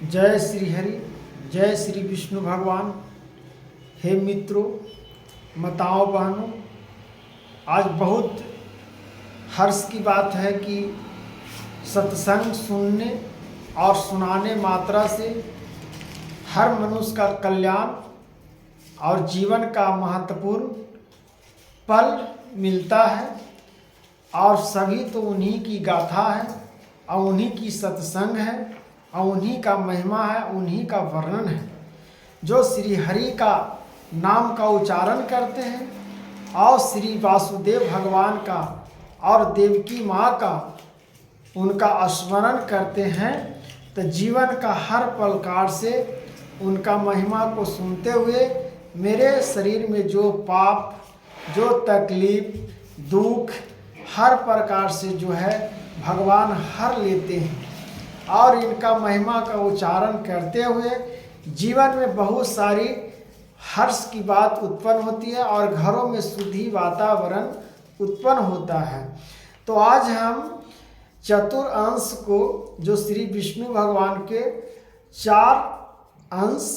जय श्री हरि, जय श्री विष्णु भगवान। हे मित्रों, माताओं, बहनों, आज बहुत हर्ष की बात है कि सत्संग सुनने और सुनाने मात्रा से हर मनुष्य का कल्याण और जीवन का महत्वपूर्ण पल मिलता है। और सभी तो उन्हीं की गाथा है और उन्हीं की सत्संग है और उन्हीं का महिमा है, उन्हीं का वर्णन है। जो श्री हरि का नाम का उच्चारण करते हैं और श्री वासुदेव भगवान का और देवकी माँ का उनका स्मरण करते हैं, तो जीवन का हर प्रकार से उनका महिमा को सुनते हुए मेरे शरीर में जो पाप, जो तकलीफ, दुख हर प्रकार से जो है भगवान हर लेते हैं। और इनका महिमा का उच्चारण करते हुए जीवन में बहुत सारी हर्ष की बात उत्पन्न होती है और घरों में शुद्धि वातावरण उत्पन्न होता है। तो आज हम चतुर अंश को, जो श्री विष्णु भगवान के 4 अंश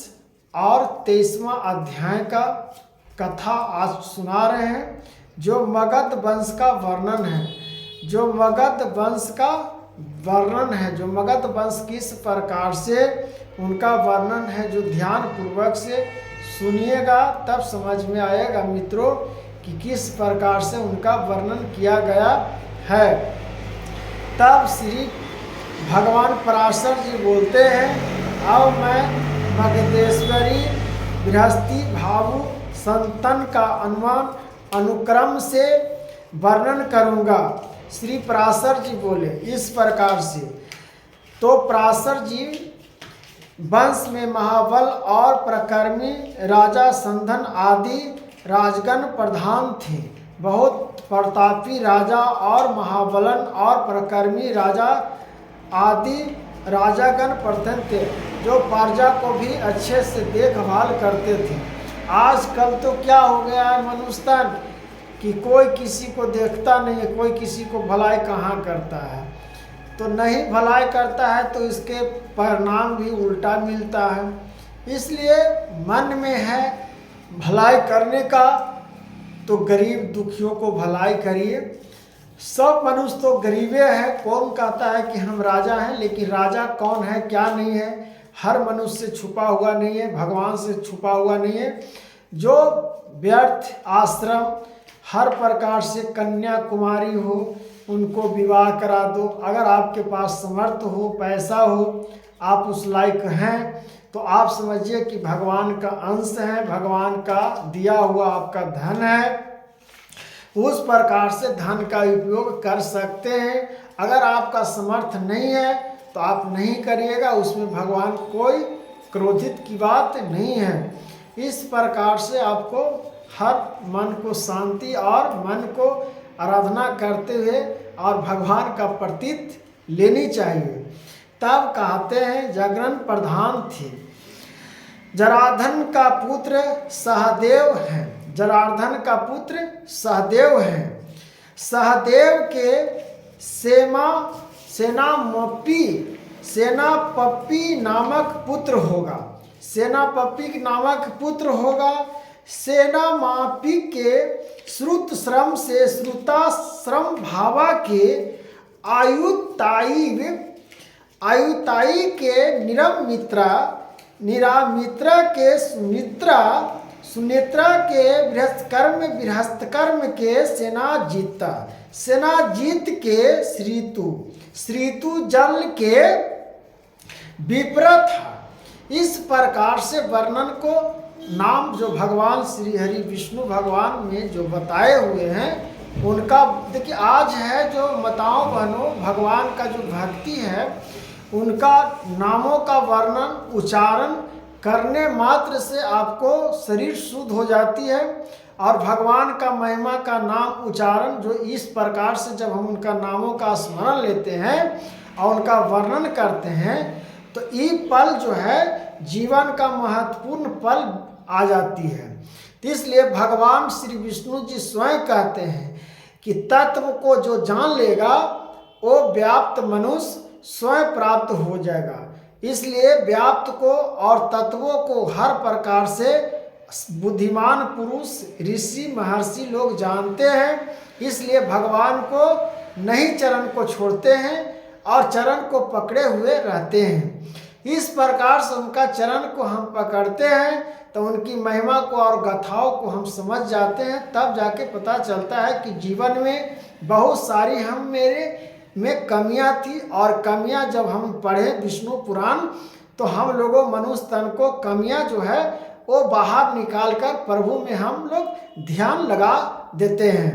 और 23वां अध्याय का कथा आज सुना रहे हैं, जो मगध वंश का वर्णन है। जो मगध वंश का वर्णन है, जो मगध वंश किस प्रकार से उनका वर्णन है, जो ध्यान पूर्वक से सुनिएगा तब समझ में आएगा मित्रों कि किस प्रकार से उनका वर्णन किया गया है। तब श्री भगवान पराशर जी बोलते हैं, अब मैं मगधेश्वरी बृहस्पति भावु संतन का अनुक्रम से वर्णन करूँगा। श्री पराशर जी बोले इस प्रकार से। तो पराशर जी वंश में महाबल और प्रकर्मी राजा संधन आदि राजगण प्रधान थे। बहुत प्रतापी राजा और महाबलन और प्रकर्मी राजा आदि राजागण प्रधान थे, जो प्रजा को भी अच्छे से देखभाल करते थे। आजकल तो क्या हो गया है मनुष्य तन कि कोई किसी को देखता नहीं है, कोई किसी को भलाई कहाँ करता है। तो नहीं भलाई करता है तो इसके परिणाम भी उल्टा मिलता है। इसलिए मन में है भलाई करने का, तो गरीब दुखियों को भलाई करिए। सब मनुष्य तो गरीबे हैं। कौन कहता है कि हम राजा हैं, लेकिन राजा कौन है क्या नहीं है, हर मनुष्य से छुपा हुआ नहीं है, भगवान से छुपा हुआ नहीं है। जो व्यर्थ आश्रम हर प्रकार से कन्या कुमारी हो उनको विवाह करा दो। अगर आपके पास समर्थ हो, पैसा हो, आप उस लायक हैं, तो आप समझिए कि भगवान का अंश है, भगवान का दिया हुआ आपका धन है। उस प्रकार से धन का उपयोग कर सकते हैं। अगर आपका समर्थ नहीं है तो आप नहीं करिएगा, उसमें भगवान कोई क्रोधित की बात नहीं है। इस प्रकार से आपको हर मन को शांति और मन को आराधना करते हुए और भगवान का प्रतीत लेनी चाहिए। तब कहते हैं जागरण प्रधान थे। जरार्दन का पुत्र सहदेव है। जरार्दन का पुत्र सहदेव है। सहदेव के सेनापति नामक पुत्र होगा। सेनापति नामक पुत्र होगा। सेनामापी के श्रुत श्रम से श्रुताश्रम भावा के आयुताई के निरामित्रा के सुनेत्रा के बृहस्पकर्म के सेनाजीत के श्रीतु जल के विप्र था। इस प्रकार से वर्णन को नाम जो भगवान श्री हरि विष्णु भगवान में जो बताए हुए हैं उनका देखिए आज है। जो माताओं बहनों, भगवान का जो भक्ति है उनका नामों का वर्णन उच्चारण करने मात्र से आपको शरीर शुद्ध हो जाती है। और भगवान का महिमा का नाम उच्चारण जो इस प्रकार से जब हम उनका नामों का स्मरण लेते हैं और उनका वर्णन करते हैं, तो ये पल जो है जीवन का महत्वपूर्ण पल आ जाती है। तो इसलिए भगवान श्री विष्णु जी स्वयं कहते हैं कि तत्व को जो जान लेगा वो व्याप्त मनुष्य स्वयं प्राप्त हो जाएगा। इसलिए व्याप्त को और तत्वों को हर प्रकार से बुद्धिमान पुरुष, ऋषि, महर्षि लोग जानते हैं। इसलिए भगवान को नहीं चरण को छोड़ते हैं और चरण को पकड़े हुए रहते हैं। इस प्रकार से उनका चरण को हम पकड़ते हैं तो उनकी महिमा को और गाथाओं को हम समझ जाते हैं। तब जाके पता चलता है कि जीवन में बहुत सारी मेरे में कमियां थी, और कमियां जब हम पढ़े विष्णु पुराण तो हम लोगों मनुष्य तन को कमियां जो है वो बाहर निकालकर प्रभु में हम लोग ध्यान लगा देते हैं।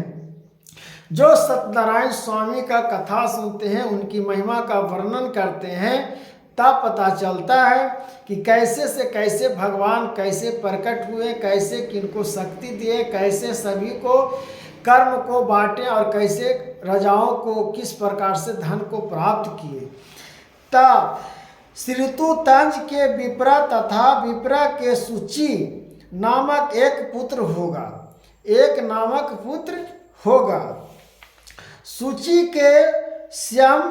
जो सत्यनारायण स्वामी का कथा सुनते हैं, उनकी महिमा का वर्णन करते हैं, तब पता चलता है कि कैसे से कैसे भगवान कैसे प्रकट हुए, कैसे किनको शक्ति दिए, कैसे सभी को कर्म को बांटे और कैसे राजाओं को किस प्रकार से धन को प्राप्त किए। तब श्रुतुतंज के विप्र तथा विप्र के सूची नामक एक पुत्र होगा, एक नामक पुत्र होगा। सूची के श्यम,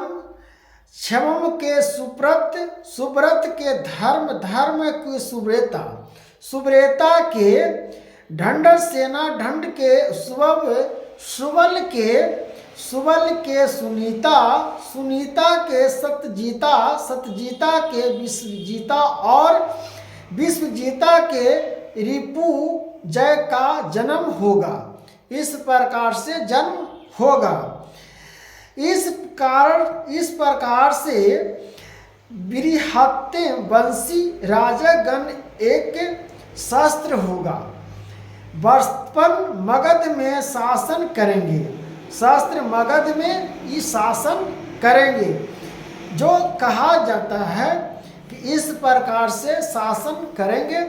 क्षम के सुव्रत, सुव्रत के धर्म, धर्म की सुव्रता, सुव्रता के ढंडर सेना, ढंड के सुबल, सुबल के सुनीता, सुनीता के सत्यजीता, सत्यजीता के विश्वजीता और विश्वजीता के रिपु जय का जन्म होगा। इस प्रकार से जन्म होगा। इस प्रकार से बृहत्ते वंशी राजगण एक शस्त्र होगा। वर्तमान मगध में शासन करेंगे, शास्त्र मगध में ये शासन करेंगे। जो कहा जाता है कि इस प्रकार से शासन करेंगे।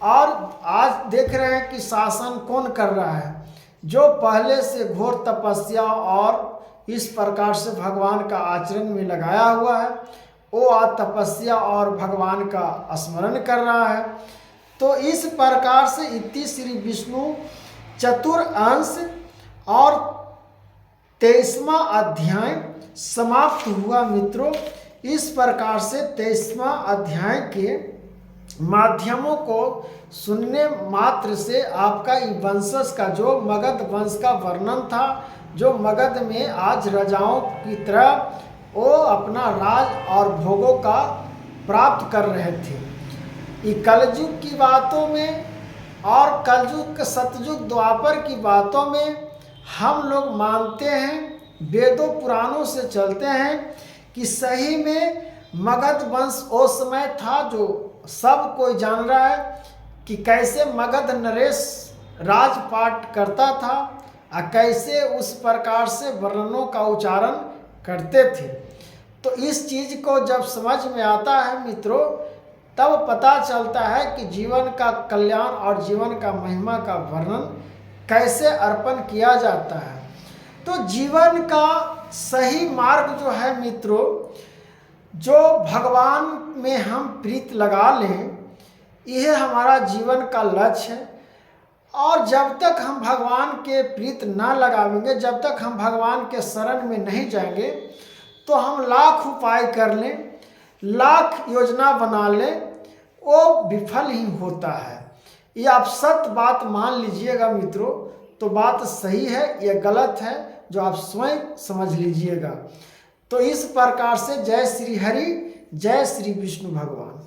और आज देख रहे हैं कि शासन कौन कर रहा है? जो पहले से घोर तपस्या और इस प्रकार से भगवान का आचरण में लगाया हुआ है, वो आज तपस्या और भगवान का स्मरण कर रहा है। तो इस प्रकार से इति श्री विष्णु चतुर्अंश और 23वां अध्याय समाप्त हुआ। मित्रों, इस प्रकार से 23वां अध्याय के माध्यमों को सुनने मात्र से आपका वंशज का, जो मगध वंश का वर्णन था, जो मगध में आज राजाओं की तरह वो अपना राज और भोगों का प्राप्त कर रहे थे। ये कलयुग की बातों में और कलयुग सतयुग द्वापर की बातों में हम लोग मानते हैं, वेदों पुराणों से चलते हैं कि सही में मगध वंश वो समय था जो सब कोई जान रहा है कि कैसे मगध नरेश राजपाट करता था और कैसे उस प्रकार से वर्णनों का उच्चारण करते थे। तो इस चीज़ को जब समझ में आता है मित्रों, तब पता चलता है कि जीवन का कल्याण और जीवन का महिमा का वर्णन कैसे अर्पण किया जाता है। तो जीवन का सही मार्ग जो है मित्रों, जो भगवान में हम प्रीत लगा लें, यह हमारा जीवन का लक्ष्य है। और जब तक हम भगवान के प्रीत ना लगावेंगे, जब तक हम भगवान के शरण में नहीं जाएंगे, तो हम लाख उपाय कर लें, लाख योजना बना लें, वो विफल ही होता है। ये आप सत्य बात मान लीजिएगा मित्रों, तो बात सही है, ये गलत है, जो आप स्वयं समझ लीजिएगा। तो इस प्रकार से जय श्री हरि, जय श्री विष्णु भगवान।